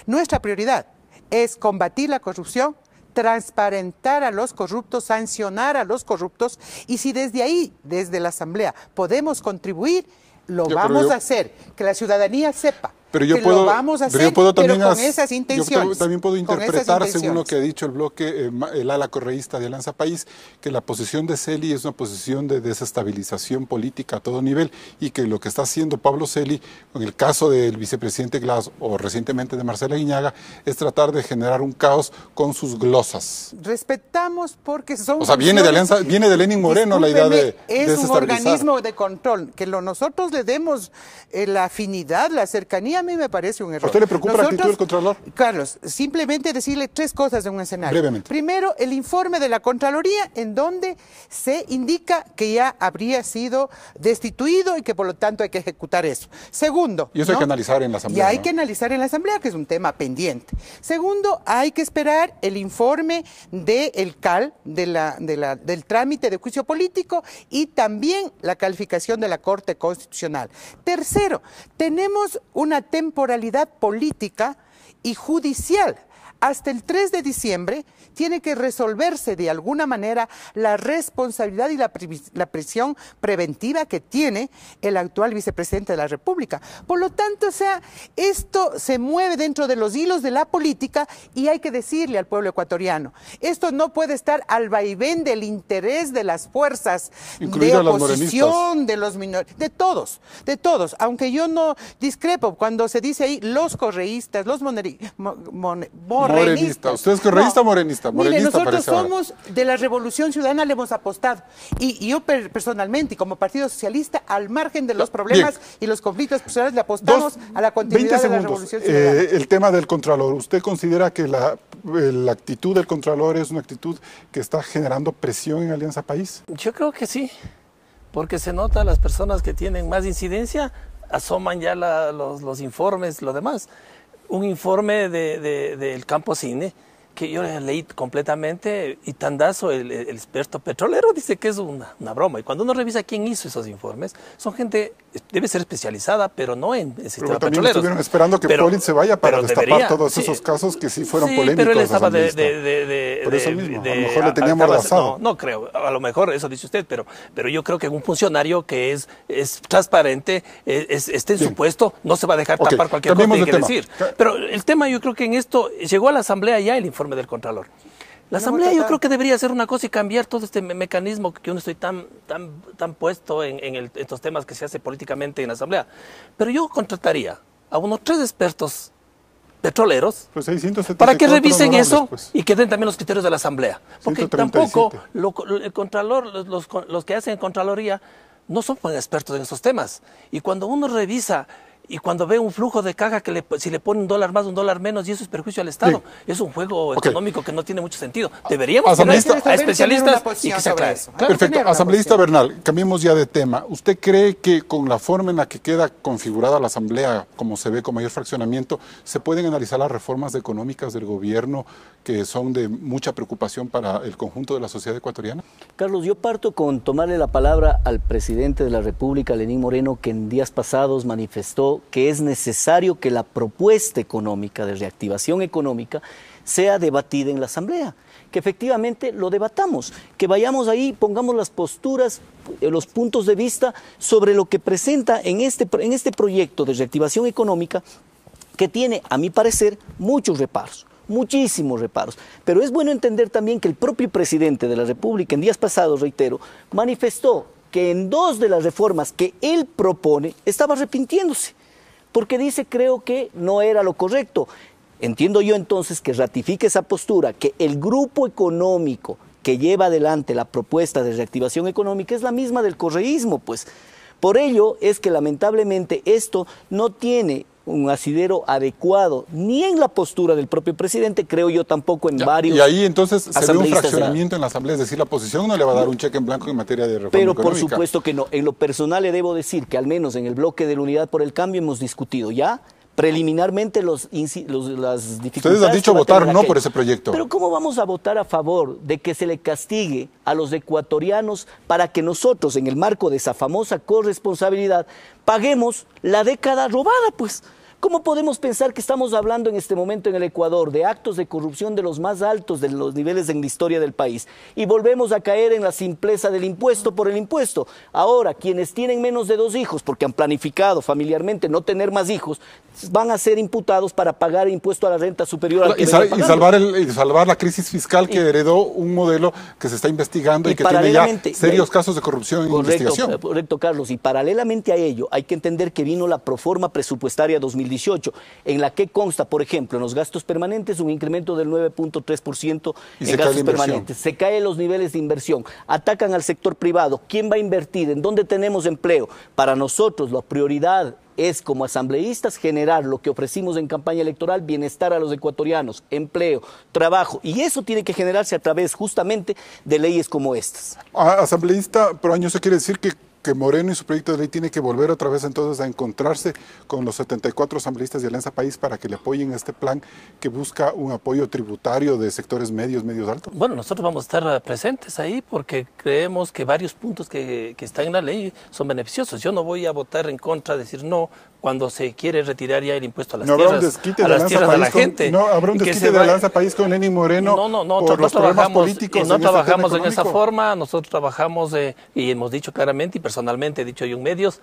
Nuestra prioridad es combatir la corrupción, transparentar a los corruptos, sancionar a los corruptos, y si desde ahí, desde la Asamblea, podemos contribuir, lo vamos a hacer, que la ciudadanía sepa. Pero yo lo vamos a hacer, pero con esas intenciones. Yo también puedo interpretar, según lo que ha dicho el bloque, el ala correísta de Alianza País, que la posición de Celi es una posición de desestabilización política a todo nivel y que lo que está haciendo Pablo Celi, en el caso del vicepresidente Glass o recientemente de Marcela Guiñaga, es tratar de generar un caos con sus glosas. Respetamos porque son... O sea, viene de Lenín Moreno la idea de es un organismo de control, que nosotros le demos la afinidad, la cercanía, a mí me parece un error. ¿A usted le preocupa la actitud del Contralor? Carlos, simplemente decirle 3 cosas en un escenario. Brevemente. Primero, el informe de la Contraloría, en donde se indica que ya habría sido destituido y que por lo tanto hay que ejecutar eso. Segundo, y eso hay que analizar en la Asamblea. Y hay que analizar en la Asamblea, que es un tema pendiente. Segundo, hay que esperar el informe del CAL, del trámite de juicio político, y también la calificación de la Corte Constitucional. Tercero, tenemos una temporalidad política y judicial. Hasta el 3 de diciembre tiene que resolverse de alguna manera la responsabilidad y la prisión preventiva que tiene el actual vicepresidente de la República. Por lo tanto, o sea, esto se mueve dentro de los hilos de la política y hay que decirle al pueblo ecuatoriano, esto no puede estar al vaivén del interés de las fuerzas de oposición, de los minores, de todos, aunque yo no discrepo cuando se dice ahí los correístas, los morenistas. ¿Usted es correísta o morenista? Mire, nosotros somos de la Revolución Ciudadana, le hemos apostado. Y yo personalmente, y como Partido Socialista, al margen de los problemas y los conflictos personales, le apostamos a la continuidad de la Revolución Ciudadana. El tema del Contralor, ¿usted considera que la actitud del Contralor es una actitud que está generando presión en Alianza País? Yo creo que sí, porque se nota las personas que tienen más incidencia, asoman ya los informes, lo demás. Un informe del Campo Cine que yo leí completamente, y Tandazo, el experto petrolero, dice que es una broma. Y cuando uno revisa quién hizo esos informes, son gente, debe ser especializada, pero no en el sistema petrolero. Pero también estuvieron esperando que Politz se vaya para destapar todos esos casos que sí fueron polémicos. Pero él estaba por eso mismo, a lo mejor le teníamos amordazado. No creo, a lo mejor eso dice usted, pero yo creo que un funcionario que es transparente, esté en su puesto, no se va a dejar tapar cualquier cosa que decir. Pero el tema, yo creo que en esto, llegó a la Asamblea ya el informe del Contralor. La Asamblea yo creo que debería hacer una cosa y cambiar todo este mecanismo que uno estoy tan puesto en estos temas que se hace políticamente en la Asamblea. Pero yo contrataría a unos 3 expertos petroleros para que revisen eso y que den también los criterios de la Asamblea. Porque tampoco el Contralor, los que hacen Contraloría no son expertos en esos temas. Y cuando uno revisa y cuando ve un flujo de caja que si le ponen $1 más, $1 menos, y eso es perjuicio al Estado, es un juego económico que no tiene mucho sentido. Deberíamos tener a especialistas y que se aclare. Perfecto. Asambleísta Bernal, cambiemos ya de tema. ¿Usted cree que con la forma en la que queda configurada la Asamblea, como se ve con mayor fraccionamiento, se pueden analizar las reformas económicas del gobierno que son de mucha preocupación para el conjunto de la sociedad ecuatoriana? Carlos, yo parto con tomarle la palabra al presidente de la República, Lenín Moreno, que en días pasados manifestó que es necesario que la propuesta económica de reactivación económica sea debatida en la Asamblea, que efectivamente lo debatamos, que vayamos ahí, pongamos las posturas, los puntos de vista sobre lo que presenta en este proyecto de reactivación económica, que tiene, a mi parecer, muchos reparos. Muchísimos reparos, pero es bueno entender también que el propio presidente de la República en días pasados, reitero, manifestó que en 2 de las reformas que él propone estaba arrepintiéndose, porque dice, creo que no era lo correcto. Entiendo yo entonces que ratifique esa postura, que el grupo económico que lleva adelante la propuesta de reactivación económica es la misma del correísmo, pues. Por ello es que lamentablemente esto no tiene un asidero adecuado, ni en la postura del propio presidente, creo yo tampoco en varios. Y ahí entonces se ve un fraccionamiento en la Asamblea, es decir, la oposición no le va a dar un cheque en blanco en materia de reforma económica. Pero por supuesto que no. En lo personal le debo decir que al menos en el bloque de la Unidad por el Cambio hemos discutido ya preliminarmente las dificultades. Ustedes han dicho votar no por ese proyecto. Pero ¿cómo vamos a votar a favor de que se le castigue a los ecuatorianos para que nosotros, en el marco de esa famosa corresponsabilidad, paguemos la década robada, pues? ¿Cómo podemos pensar que estamos hablando en este momento en el Ecuador de actos de corrupción de los más altos de los niveles en la historia del país y volvemos a caer en la simpleza del impuesto por el impuesto? Ahora, quienes tienen menos de 2 hijos, porque han planificado familiarmente no tener más hijos, van a ser imputados para pagar impuesto a la renta superior al que salvar la crisis fiscal que heredó un modelo que se está investigando y que tiene ya serios casos de corrupción en investigación. Correcto, Carlos. Y paralelamente a ello, hay que entender que vino la proforma presupuestaria 2020 2018, en la que consta, por ejemplo, en los gastos permanentes un incremento del 9.3% en gastos permanentes. Se caen los niveles de inversión, atacan al sector privado. ¿Quién va a invertir? ¿En dónde tenemos empleo? Para nosotros la prioridad es, como asambleístas, generar lo que ofrecimos en campaña electoral: bienestar a los ecuatorianos, empleo, trabajo, y eso tiene que generarse a través justamente de leyes como estas. Asambleísta Proaño, ¿eso quiere decir que Moreno y su proyecto de ley tiene que volver otra vez entonces a encontrarse con los 74 asambleístas de Alianza País para que le apoyen este plan que busca un apoyo tributario de sectores medios altos? Bueno, nosotros vamos a estar presentes ahí porque creemos que varios puntos que están en la ley son beneficiosos. Yo no voy a votar en contra, decir no, cuando se quiere retirar ya el impuesto a las tierras de la gente. No habrá un desquite de Alianza País con Lenín Moreno por los problemas políticos. No trabajamos en esa forma, nosotros trabajamos y hemos dicho claramente, y personalmente he dicho yo en medios,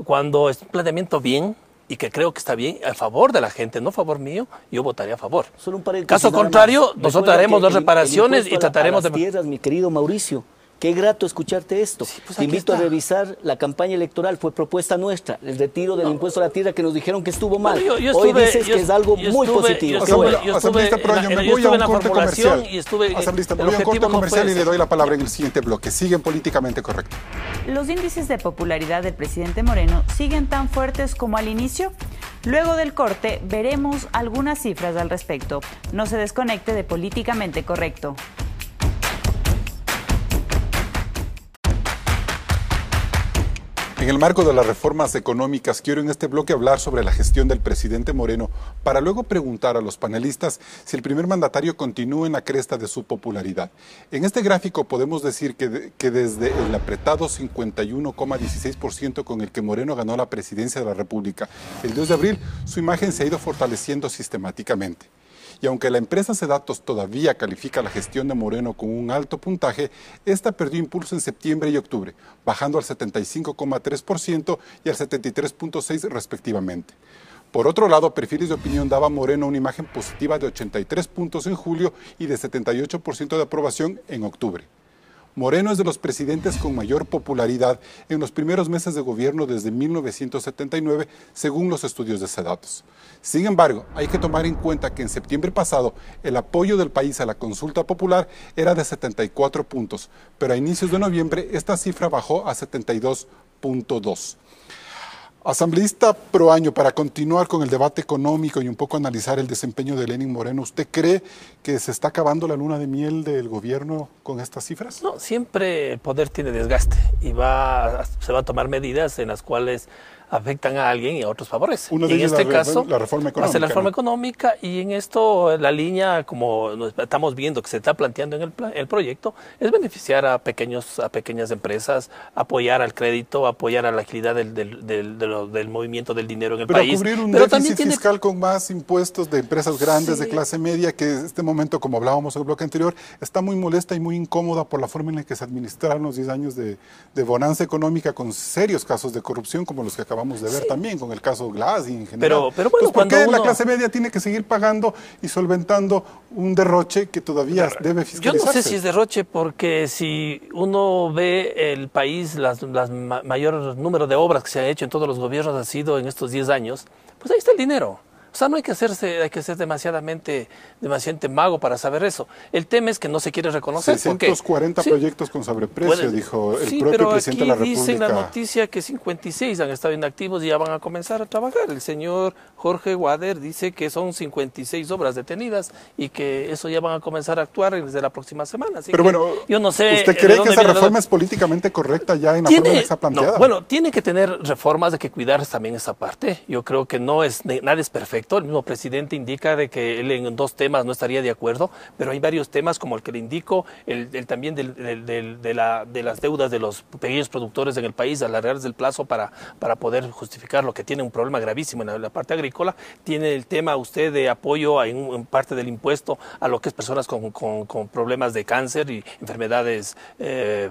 cuando es un planteamiento bien y que creo que está bien, a favor de la gente, no a favor mío, yo votaría a favor. Solo un paréntesis, caso contrario, nosotros haremos las reparaciones y trataremos de... tierras, mi querido Mauricio. Qué grato escucharte esto. Sí, pues te invito a revisar la campaña electoral, fue propuesta nuestra, el retiro del impuesto a la tierra que nos dijeron que estuvo mal. Bueno, hoy dices que es algo muy positivo. Asambleísta Proaño, me voy a un corte comercial. Asambleísta, me voy a un corte comercial y le doy la palabra en el siguiente bloque. Siguen políticamente correcto. ¿Los índices de popularidad del presidente Moreno siguen tan fuertes como al inicio? Luego del corte veremos algunas cifras al respecto. No se desconecte de Políticamente Correcto. En el marco de las reformas económicas, quiero en este bloque hablar sobre la gestión del presidente Moreno, para luego preguntar a los panelistas si el primer mandatario continúa en la cresta de su popularidad. En este gráfico podemos decir que desde el apretado 51,16% con el que Moreno ganó la presidencia de la República el 2 de abril, su imagen se ha ido fortaleciendo sistemáticamente. Y aunque la empresa Sedatos todavía califica la gestión de Moreno con un alto puntaje, esta perdió impulso en septiembre y octubre, bajando al 75,3% y al 73,6% respectivamente. Por otro lado, Perfiles de Opinión daba a Moreno una imagen positiva de 83 puntos en julio y de 78% de aprobación en octubre. Moreno es de los presidentes con mayor popularidad en los primeros meses de gobierno desde 1979, según los estudios de Sedatos. Sin embargo, hay que tomar en cuenta que en septiembre pasado el apoyo del país a la consulta popular era de 74 puntos, pero a inicios de noviembre esta cifra bajó a 72,2. Asambleísta Proaño, para continuar con el debate económico y un poco analizar el desempeño de Lenín Moreno, ¿usted cree que se está acabando la luna de miel del gobierno con estas cifras? No, siempre el poder tiene desgaste y se va a tomar medidas en las cuales afectan a alguien y a otros favorecen. Uno de ellos, en este caso, la reforma económica. La reforma económica, y en esto la línea, como estamos viendo que se está planteando en el proyecto, es beneficiar a pequeñas empresas, apoyar al crédito, apoyar a la agilidad del movimiento del dinero en el país. Pero cubrir un déficit fiscal con más impuestos de empresas grandes, de clase media, que en este momento, como hablábamos en el bloque anterior, está muy molesta y muy incómoda por la forma en la que se administraron los 10 años de bonanza económica con serios casos de corrupción, como los que acabamos de ver también con el caso Glass y en general. Pero bueno, ¿por qué la clase media tiene que seguir pagando y solventando un derroche que todavía debe fiscalizarse? Yo no sé si es derroche, porque si uno ve el país, las mayor número de obras que se ha hecho en todos los gobiernos ha sido en estos 10 años, pues ahí está el dinero. O sea, no hay que ser demasiadamente mago para saber eso. El tema es que no se quiere reconocer. 640 proyectos con sobreprecio, dijo el propio presidente de la República. Dice en la noticia que 56 han estado inactivos y ya van a comenzar a trabajar. El señor Jorge Wader dice que son 56 obras detenidas y que eso ya van a comenzar a actuar desde la próxima semana. Así pero bueno, yo no sé. ¿Usted cree que esa reforma es políticamente correcta ya en la forma en que está planteada? No, bueno, tiene que tener reformas, de que cuidar también esa parte. Yo creo que nada es perfecto. El mismo presidente indica de que él en 2 temas no estaría de acuerdo, pero hay varios temas como el que le indico, el también de las deudas de los pequeños productores en el país, alargarles el plazo para poder justificar lo que tiene un problema gravísimo en la parte agrícola. Tiene el tema usted de apoyo en parte del impuesto a lo que es personas con problemas de cáncer y enfermedades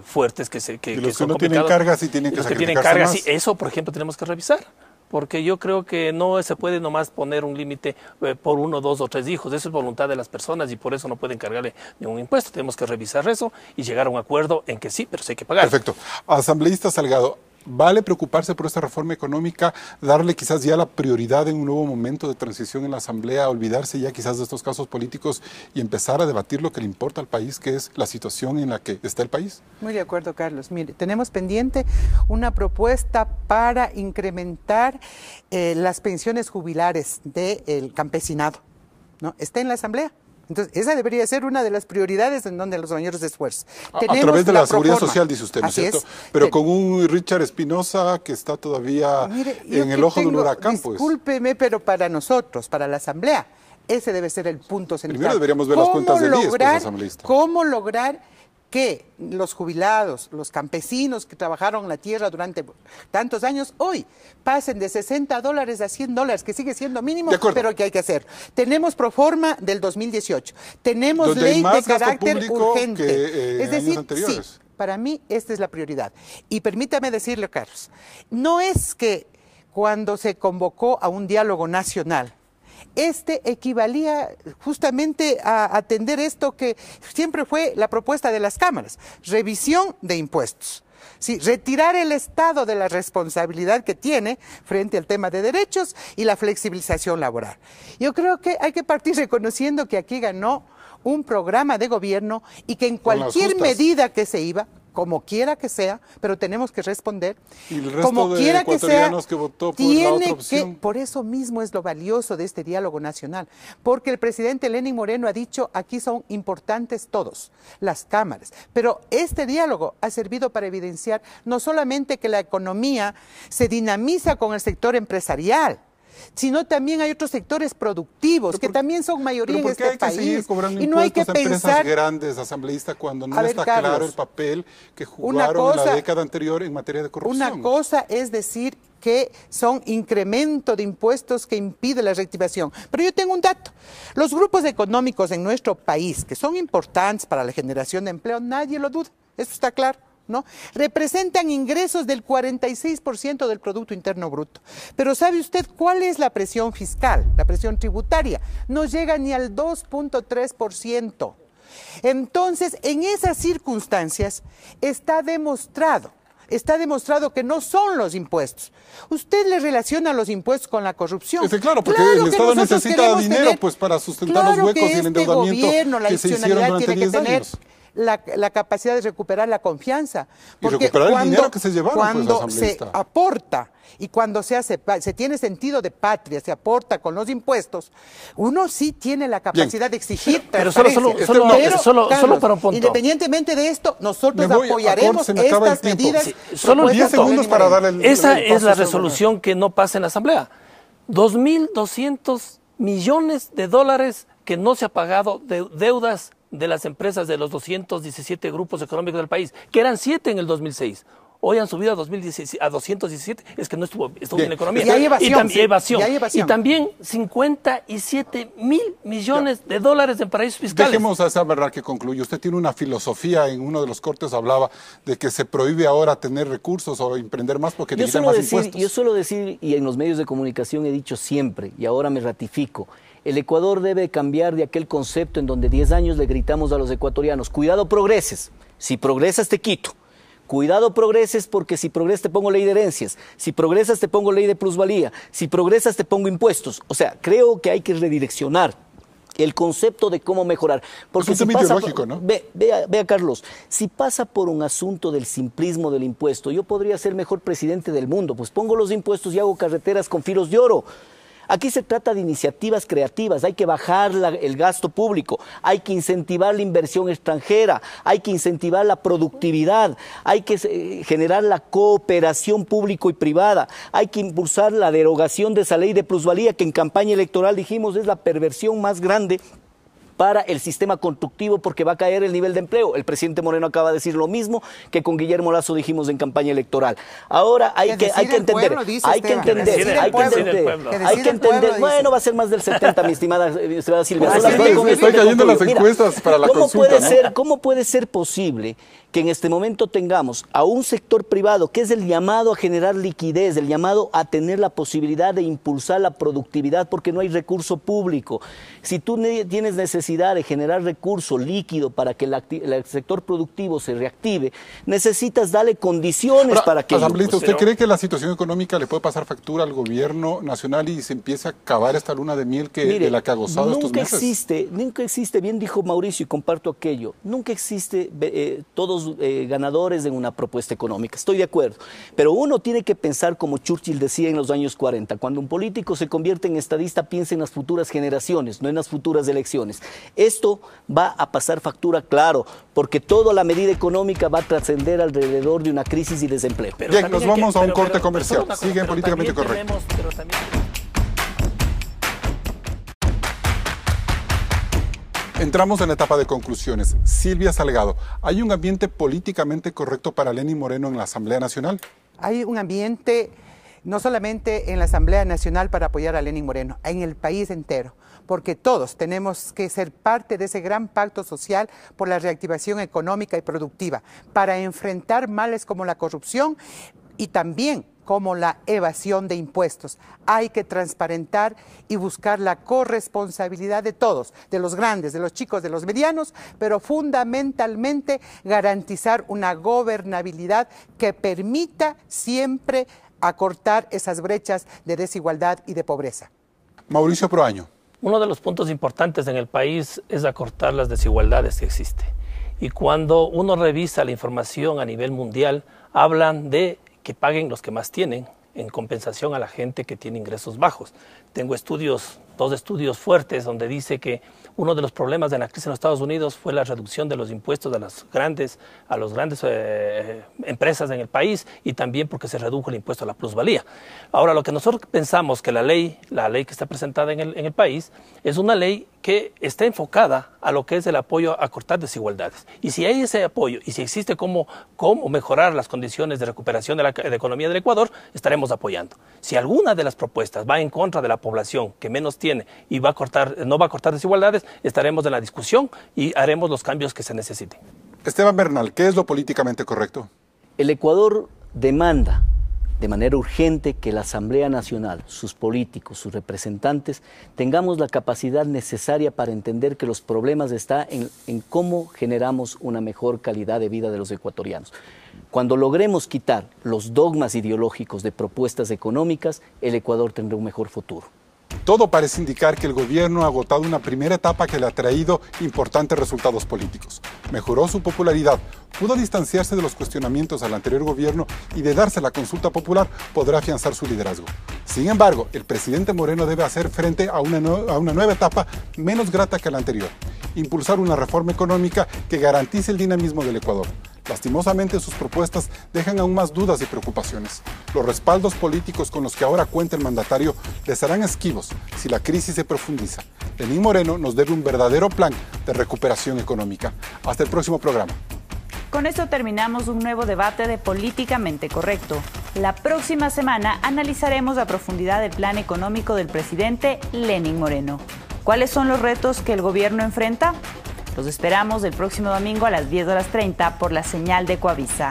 fuertes que son complicadas. No tienen cargas y tienen que sacrificarse más. Sí, eso, por ejemplo, tenemos que revisar. Porque yo creo que no se puede nomás poner un límite por 1, 2 o 3 hijos. Eso es voluntad de las personas y por eso no pueden cargarle ningún impuesto. Tenemos que revisar eso y llegar a un acuerdo en que sí, pero sí hay que pagar. Perfecto. Asambleísta Salgado, ¿Vale preocuparse por esta reforma económica, darle quizás ya la prioridad en un nuevo momento de transición en la Asamblea, olvidarse ya quizás de estos casos políticos y empezar a debatir lo que le importa al país, que es la situación en la que está el país? Muy de acuerdo, Carlos. Mire, tenemos pendiente una propuesta para incrementar las pensiones jubilares del campesinado, ¿no? Está en la Asamblea. Entonces, esa debería ser una de las prioridades en donde los mayores esfuerzos. A través de la seguridad social, dice usted, ¿no es cierto? Pero con un Richard Espinosa que está todavía en el ojo del huracán, pues. Discúlpeme, pero para nosotros, para la Asamblea, ese debe ser el punto central. Primero deberíamos ver las cuentas de 10, pues, asambleísta. ¿Cómo lograr que los jubilados, los campesinos que trabajaron la tierra durante tantos años, hoy pasen de $60 a $100, que sigue siendo mínimo, pero que hay que hacer? Tenemos proforma del 2018, tenemos ley de carácter urgente. Es decir, sí, para mí esta es la prioridad. Y permítame decirle, Carlos, no es que cuando se convocó a un diálogo nacional, equivalía justamente a atender esto que siempre fue la propuesta de las cámaras, revisión de impuestos. Sí, retirar el Estado de la responsabilidad que tiene frente al tema de derechos y la flexibilización laboral. Yo creo que hay que partir reconociendo que aquí ganó un programa de gobierno y que en cualquier medida que se iba, como quiera que sea, pero tenemos que responder, y el resto como de quiera que sea, que votó por la otra opción. Por eso mismo es lo valioso de este diálogo nacional, porque el presidente Lenín Moreno ha dicho, aquí son importantes todos, las cámaras, pero este diálogo ha servido para evidenciar no solamente que la economía se dinamiza con el sector empresarial, sino también hay otros sectores productivos que también son mayoría en este país. Seguir cobrando y no hay que impuestos a pensar empresas grandes, asambleísta, cuando no está Carlos, claro el papel que jugaron en la década anterior en materia de corrupción. Una cosa es decir que son incremento de impuestos que impide la reactivación. Pero yo tengo un dato. Los grupos económicos en nuestro país, que son importantes para la generación de empleo, nadie lo duda, eso está claro, ¿no? Representan ingresos del 46% del Producto Interno Bruto. Pero ¿sabe usted cuál es la presión fiscal, la presión tributaria? No llega ni al 2.3%. Entonces, en esas circunstancias está demostrado que no son los impuestos. Usted le relaciona los impuestos con la corrupción. Claro, porque el Estado necesita dinero pues, para sustentar los huecos y el endeudamiento que se hicieron durante 10 años. La capacidad de recuperar la confianza. Porque y recuperar el dinero que se llevaron, cuando pues, se aporta y cuando se tiene sentido de patria, se aporta con los impuestos, uno sí tiene la capacidad de exigir transparencia. Solo para un punto. Independientemente de esto, nosotros apoyaremos estas medidas. Sí, solo 10 segundos para darle Esa es la resolución que no pasa en la Asamblea. 2.200 millones de dólares que no se ha pagado de deudas de las empresas de los 217 grupos económicos del país, que eran 7 en el 2006. Hoy han subido a 217, es que no estuvo bien la economía. Y hay evasión. Y también 57 mil millones de dólares en paraísos fiscales. Dejemos a esa verdad que concluye. Usted tiene una filosofía, en uno de los cortes hablaba de que se prohíbe ahora tener recursos o emprender más porque le quitan más impuestos. Yo suelo decir, y en los medios de comunicación he dicho siempre, y ahora me ratifico, el Ecuador debe cambiar de aquel concepto en donde 10 años le gritamos a los ecuatorianos, cuidado progreses, si progresas te quito. Cuidado progreses porque si progresas te pongo ley de herencias, si progresas te pongo ley de plusvalía, si progresas te pongo impuestos. O sea, creo que hay que redireccionar el concepto de cómo mejorar. Porque es un tema ideológico, ¿no? Vea, Carlos, si pasa por un asunto del simplismo del impuesto, yo podría ser mejor presidente del mundo, pues pongo los impuestos y hago carreteras con filos de oro. Aquí se trata de iniciativas creativas, hay que bajar el gasto público, hay que incentivar la inversión extranjera, hay que incentivar la productividad, hay que generar la cooperación público y privada, hay que impulsar la derogación de esa ley de plusvalía que en campaña electoral dijimos es la perversión más grande para el sistema constructivo porque va a caer el nivel de empleo. El presidente Moreno acaba de decir lo mismo que con Guillermo Lasso dijimos en campaña electoral. Ahora hay que entender, bueno, va a ser más del 70, mi estimada Silvia. Estoy cayendo las encuestas para la consulta, ¿no? ¿Cómo puede ser posible que en este momento tengamos a un sector privado que es el llamado a generar liquidez, el llamado a tener la posibilidad de impulsar la productividad porque no hay recurso público? Si tú tienes necesidad capacidad de generar recurso líquido para que el sector productivo se reactive, necesitas darle condiciones para que... Asambleísta, ¿usted cree que la situación económica le puede pasar factura al gobierno nacional y se empiece a acabar esta luna de miel de la que ha gozado estos meses? Nunca existe, bien dijo Mauricio y comparto aquello, nunca existe todos ganadores en una propuesta económica, estoy de acuerdo, pero uno tiene que pensar como Churchill decía en los años 40, cuando un político se convierte en estadista, piensa en las futuras generaciones, no en las futuras elecciones. Esto va a pasar factura, claro, porque toda la medida económica va a trascender alrededor de una crisis y desempleo. Bien, nos vamos a un corte comercial. Siguen políticamente correcto. Entramos en la etapa de conclusiones. Silvia Salgado, ¿hay un ambiente políticamente correcto para Lenín Moreno en la Asamblea Nacional? Hay un ambiente no solamente en la Asamblea Nacional para apoyar a Lenín Moreno, en el país entero, porque todos tenemos que ser parte de ese gran pacto social por la reactivación económica y productiva, para enfrentar males como la corrupción y también como la evasión de impuestos. Hay que transparentar y buscar la corresponsabilidad de todos, de los grandes, de los chicos, de los medianos, pero fundamentalmente garantizar una gobernabilidad que permita siempre acortar esas brechas de desigualdad y de pobreza. Mauricio Proaño. Uno de los puntos importantes en el país es acortar las desigualdades que existen. Y cuando uno revisa la información a nivel mundial, hablan de que paguen los que más tienen en compensación a la gente que tiene ingresos bajos. Tengo dos estudios fuertes donde dice que uno de los problemas de la crisis en los Estados Unidos fue la reducción de los impuestos a las grandes empresas en el país y también porque se redujo el impuesto a la plusvalía. Ahora, lo que nosotros pensamos que la ley que está presentada en el país es una ley que está enfocada a lo que es el apoyo a cortar desigualdades. Y si hay ese apoyo y si existe cómo mejorar las condiciones de recuperación de la economía del Ecuador, estaremos apoyando. Si alguna de las propuestas va en contra de la población que menos tiene y no va a cortar desigualdades, estaremos en la discusión y haremos los cambios que se necesiten. Esteban Bernal, ¿qué es lo políticamente correcto? El Ecuador demanda de manera urgente que la Asamblea Nacional, sus políticos, sus representantes, tengamos la capacidad necesaria para entender que los problemas están en cómo generamos una mejor calidad de vida de los ecuatorianos. Cuando logremos quitar los dogmas ideológicos de propuestas económicas, el Ecuador tendrá un mejor futuro. Todo parece indicar que el gobierno ha agotado una primera etapa que le ha traído importantes resultados políticos. Mejoró su popularidad, pudo distanciarse de los cuestionamientos al anterior gobierno y de darse la consulta popular podrá afianzar su liderazgo. Sin embargo, el presidente Moreno debe hacer frente a una nueva etapa menos grata que la anterior. Impulsar una reforma económica que garantice el dinamismo del Ecuador. Lastimosamente, sus propuestas dejan aún más dudas y preocupaciones. Los respaldos políticos con los que ahora cuenta el mandatario les harán esquivos si la crisis se profundiza. Lenín Moreno nos debe un verdadero plan de recuperación económica. Hasta el próximo programa. Con esto terminamos un nuevo debate de Políticamente Correcto. La próxima semana analizaremos a profundidad el plan económico del presidente Lenín Moreno. ¿Cuáles son los retos que el gobierno enfrenta? Los esperamos el próximo domingo a las 10:30 por la señal de Coavisa.